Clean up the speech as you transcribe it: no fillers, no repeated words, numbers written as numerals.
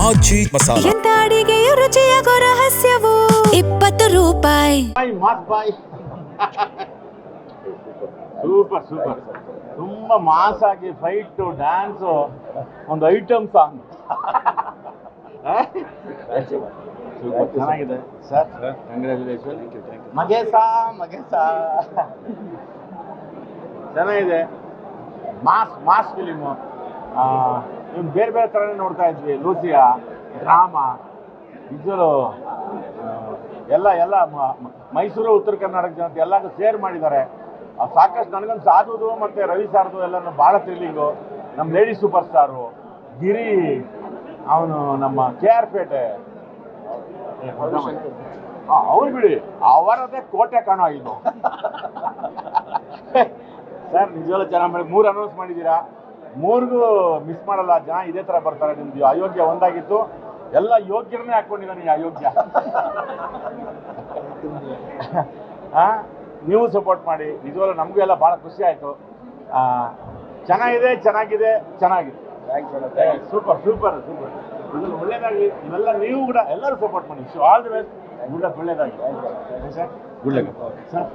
ಆಚಿ ಮಸಾಲ. ಎಂತ ಅಡಿಗೆಯ ರುಚಿಯಾಗೋ ರಹಸ್ಯವು 20 ರೂಪಾಯಿ. Super super, ತುಂಬಾ ಮಾಸ್ ಆಗಿ ಫೈಟು, ಡ್ಯಾನ್ಸು, ಒಂದು ಐಟಮ್ ಸಾಂಗ್. ಸೂಪರ್ ಚೆನ್ನಾಗಿದೆ ಸರ್, ಕಂಗ್ರ್ಯಾಚುಲೇಷನ್. ಮಗೇಶ ಚೆನ್ನಾಗಿದೆ, ಮಾಸ್ ಫಿಲಿಮು. ಇವ್ನು ಬೇರೆ ಬೇರೆ ಥರನೇ ನೋಡ್ತಾ ಇದ್ವಿ. ಲೂಸಿಯಾ, ಡ್ರಾಮಾ, ನಿಜರು ಎಲ್ಲ ಮೈಸೂರು, ಉತ್ತರ ಕರ್ನಾಟಕ ಜನತೆ ಎಲ್ಲರೂ ಶೇರ್ ಮಾಡಿದ್ದಾರೆ. ಸಾಕಷ್ಟು ನನಗಂದು ಸಾಧುದು ಮತ್ತು ರವಿ ಸಾರ್ದು ಎಲ್ಲನೂ ಭಾಳ ಥ್ರಿಲ್ಲಿಂಗು. ನಮ್ಮ ಲೇಡಿ ಸೂಪರ್ ಸ್ಟಾರು ಗಿರಿ, ಅವನು ನಮ್ಮ KR ಪೇಟೆ, ಅವ್ರು ಬಿಡಿ, ಅವರದೇ ಕೋಟೆ ಕಾಣೋ ಇದು. ಸರ್ ನಿಜವಲ್ಲ ಚೆನ್ನಾಗಿ ಮಾಡಿ, 3 ಅನೌನ್ಸ್ ಮಾಡಿದ್ದೀರಾ, 3ಗೂ ಮಿಸ್ ಮಾಡಲ್ಲ ಜನ. ಇದೇ ಥರ ಬರ್ತಾರೆ. ನಿಮ್ದು ಅಯೋಗ್ಯ ಒಂದಾಗಿತ್ತು, ಎಲ್ಲ ಯೋಗ್ಯರನ್ನೇ ಹಾಕ್ಕೊಂಡಿದ್ದಾನೆ ಅಯೋಗ್ಯ. ನೀವು ಸಪೋರ್ಟ್ ಮಾಡಿ, ನಿಜವಲ್ಲ ನಮಗೂ ಎಲ್ಲ ಭಾಳ ಖುಷಿ ಆಯಿತು. ಚೆನ್ನಾಗಿದೆ. ಸೂಪರ್ ಸೂಪರ್ ಸೂಪರ್, ಇದನ್ನು ಒಳ್ಳೇದಾಗಲಿ. ಇವೆಲ್ಲ ನೀವು ಕೂಡ ಎಲ್ಲರೂ ಸಪೋರ್ಟ್ ಮಾಡಿ. All the best. Good luck, ಒಳ್ಳೇದಾಗಲಿ ಸರ್. Good luck sir.